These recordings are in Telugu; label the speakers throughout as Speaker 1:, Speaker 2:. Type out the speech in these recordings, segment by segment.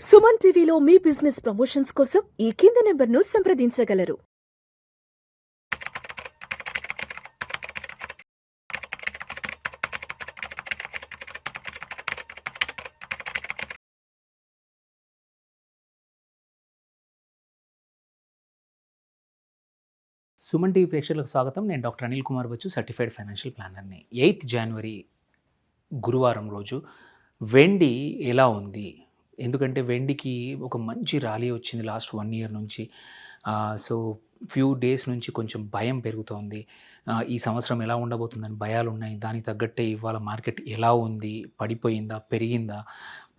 Speaker 1: సుమన్ టీవీలో మీ బిజినెస్ ప్రమోషన్స్ కోసం ఈ కింది నెంబర్ను సంప్రదించగలరు.
Speaker 2: సుమన్ టీవీ ప్రేక్షకులకు స్వాగతం. నేను doctor Anil Kumar Bachchu, certified financial ప్లానర్ని. 8th జనవరి గురువారం రోజు వెండి ఎలా ఉంది? ఎందుకంటే వెండికి ఒక మంచి ర్యాలీ వచ్చింది లాస్ట్ 1 year నుంచి. సో ఫ్యూ డేస్ నుంచి కొంచెం భయం పెరుగుతోంది. ఈ సంవత్సరం ఎలా ఉండబోతుందని భయాలు ఉన్నాయి. దానికి తగ్గట్టే ఇవాళ మార్కెట్ ఎలా ఉంది? పడిపోయిందా? పెరిగిందా?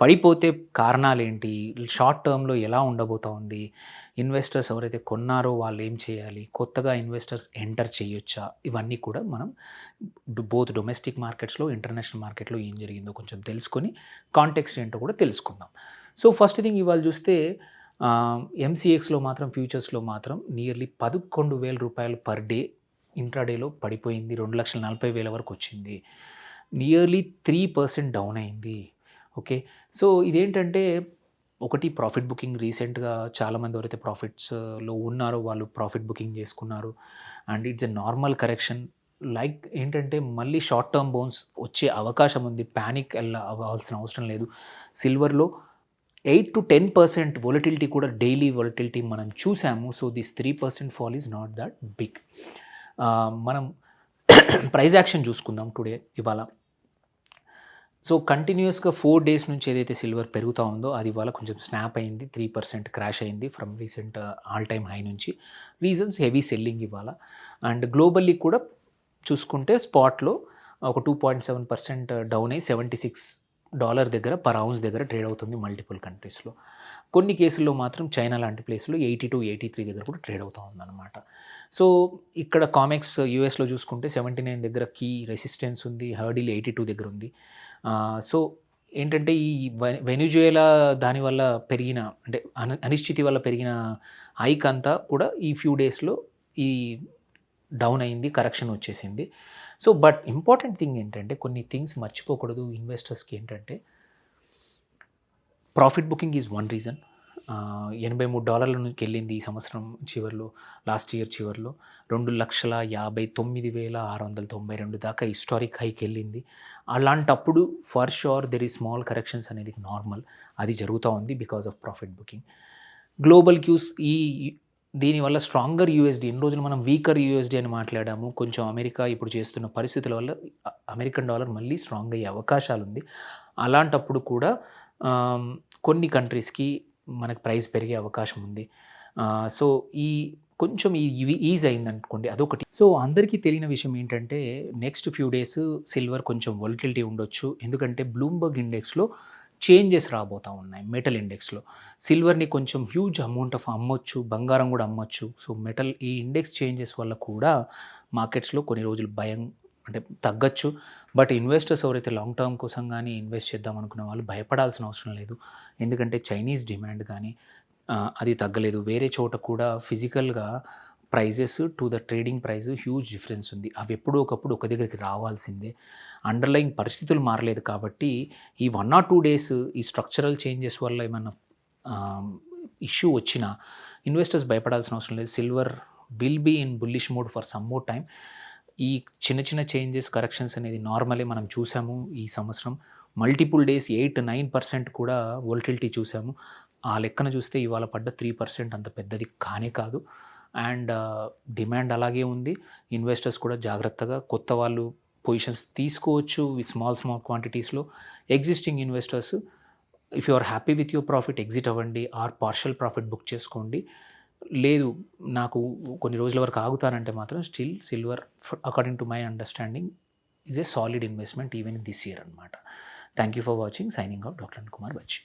Speaker 2: పడిపోతే కారణాలేంటి? షార్ట్ టర్మ్లో ఎలా ఉండబోతా ఉంది? ఇన్వెస్టర్స్ ఎవరైతే కొన్నారో వాళ్ళు ఏం చేయాలి? కొత్తగా ఇన్వెస్టర్స్ ఎంటర్ చేయొచ్చా? ఇవన్నీ కూడా మనం బోత్ డొమెస్టిక్ మార్కెట్స్లో, ఇంటర్నేషనల్ మార్కెట్లో ఏం జరిగిందో కొంచెం తెలుసుకొని కాంటెక్స్ట్ ఏంటో కూడా తెలుసుకుందాం. సో ఫస్ట్ థింగ్ ఇవాళ చూస్తే ఎంసీఎక్స్లో మాత్రం, ఫ్యూచర్స్లో మాత్రం నియర్లీ 11,000 రూపాయలు పర్ డే ఇంట్రాడేలో పడిపోయింది. 2,40,000 వరకు వచ్చింది. నియర్లీ 3% డౌన్ అయింది. ఓకే, సో ఇదేంటంటే ఒకటి ప్రాఫిట్ బుకింగ్. రీసెంట్గా చాలామంది ఎవరైతే ప్రాఫిట్స్లో ఉన్నారో వాళ్ళు ప్రాఫిట్ బుకింగ్ చేసుకున్నారు. And it's a normal correction. Like ఏంటంటే మళ్ళీ షార్ట్ టర్మ్ బౌన్స్ వచ్చే అవకాశం ఉంది. ప్యానిక్ అవ్వాల్సిన అవసరం లేదు. సిల్వర్లో 8 to 10% వొలటిలిటీ కూడా, డైలీ వొలటిలిటీ మనం చూసాము. So this 3% fall is not that big. మనం ప్రైస్ యాక్షన్ చూసుకుందాం టుడే, ఇవాళ. సో కంటిన్యూస్గా 4 days నుంచి ఏదైతే సిల్వర్ పెరుగుతూ ఉందో అది ఇవాళ కొంచెం స్నాప్ అయింది. 3% క్రాష్ అయింది from recent all time high నుంచి. రీజన్స్ హెవీ సెల్లింగ్ ఇవాళ. అండ్ గ్లోబల్లీ కూడా చూసుకుంటే స్పాట్లో ఒక 2.7% డౌన్ అయ్యి $76 దగ్గర పర్ ఔన్స్ దగ్గర ట్రేడ్ అవుతుంది మల్టిపుల్ కంట్రీస్లో. కొన్ని కేసుల్లో మాత్రం చైనా లాంటి ప్లేస్లో 82, 83 దగ్గర కూడా ట్రేడ్ అవుతూ ఉందన్నమాట. సో ఇక్కడ కామెక్స్ యూఎస్లో చూసుకుంటే 79 దగ్గర కీ రెసిస్టెన్స్ ఉంది. హర్డిల్ 82 దగ్గర ఉంది. సో ఏంటంటే ఈ వెనిజుయేలా దానివల్ల పెరిగిన, అంటే అనిశ్చితి వల్ల పెరిగిన హైక్ అంతా కూడా ఈ ఫ్యూ డేస్లో ఈ డౌన్ అయింది, కరెక్షన్ వచ్చేసింది. సో బట్ ఇంపార్టెంట్ థింగ్ ఏంటంటే కొన్ని థింగ్స్ మర్చిపోకూడదు ఇన్వెస్టర్స్కి. ఏంటంటే profit booking is one reason. $83 నుంచి వెళ్ళింది ఈ సంవత్సరం చివరిలో, లాస్ట్ ఇయర్ చివరిలో 2,59,692 దాకా హిస్టారిక్ హైకి వెళ్ళింది. అలాంటప్పుడు ఫర్ షూర్ దెర్ ఈ స్మాల్ కరెక్షన్స్ అనేది నార్మల్. అది జరుగుతూ ఉంది because of profit booking. Global cues దీనివల్ల స్ట్రాంగర్ యూఎస్డి, ఎన్ని రోజులు మనం వీకర్ యూఎస్డి అని మాట్లాడాము. కొంచెం అమెరికా ఇప్పుడు చేస్తున్న పరిస్థితుల వల్ల అమెరికన్ డాలర్ మళ్ళీ స్ట్రాంగ్ అయ్యే అవకాశాలు ఉంది. అలాంటప్పుడు కూడా కొన్ని కంట్రీస్కి మనకు ప్రైస్ పెరిగే అవకాశం ఉంది. సో ఈ కొంచెం ఈజ్ అయిందనుకోండి, అదొకటి. సో అందరికీ తెలియని విషయం ఏంటంటే నెక్స్ట్ ఫ్యూ డేస్ సిల్వర్ కొంచెం వొలటిలిటీ ఉండొచ్చు. ఎందుకంటే బ్లూంబర్గ్ ఇండెక్స్లో చేంజెస్ రాబోతూ ఉన్నాయి. మెటల్ ఇండెక్స్లో సిల్వర్ని కొంచెం హ్యూజ్ అమౌంట్ ఆఫ్ అమ్మొచ్చు, బంగారం కూడా అమ్మొచ్చు. సో మెటల్ ఈ ఇండెక్స్ చేంజెస్ వల్ల కూడా మార్కెట్స్లో కొన్ని రోజులు భయం అంటే తగ్గచ్చు. బట్ ఇన్వెస్టర్స్ ఎవరైతే లాంగ్ టర్మ్ కోసం కానీ ఇన్వెస్ట్ చేద్దాం అనుకున్న వాళ్ళు భయపడాల్సిన అవసరం లేదు. ఎందుకంటే చైనీస్ డిమాండ్ కానీ అది తగ్గలేదు. వేరే చోట కూడా ఫిజికల్గా prices to the trading price huge difference ఉంది. అవి ఎప్పుడో ఒకప్పుడు ఒక దగ్గరికి రావాల్సిందే. అండర్లైన్ పరిస్థితులు మారలేదు కాబట్టి ఈ 1 or 2 days ఈ స్ట్రక్చరల్ చేంజెస్ వల్ల ఏమన్నా ఇష్యూ వచ్చినా ఇన్వెస్టర్స్ భయపడాల్సిన అవసరం లేదు. Silver will be in bullish mode for some more time. ఈ చిన్న చిన్న చేంజెస్, కరెక్షన్స్ అనేది నార్మలే మనం చూసాము ఈ సంవత్సరం. మల్టిపుల్ డేస్ 8-9% కూడా వొలటిలిటీ చూసాము. ఆ లెక్కన చూస్తే ఇవాళ పడ్డ 3% అంత పెద్దది కానే కాదు. అండ్ డిమాండ్ అలాగే ఉంది. ఇన్వెస్టర్స్ కూడా జాగ్రత్తగా కొత్త వాళ్ళు పొజిషన్స్ తీసుకోవచ్చు స్మాల్ క్వాంటిటీస్లో. Existing investors if you are happy with your profit exit అవ్వండి ఆర్ పార్షల్ ప్రాఫిట్ బుక్ చేసుకోండి. లేదు నాకు కొన్ని రోజుల వరకు ఆగుతానంటే మాత్రం still silver according to my understanding is a solid investment even this year అనమాట. Thank you for watching. Signing out, doctor Anil Kumar Bachu.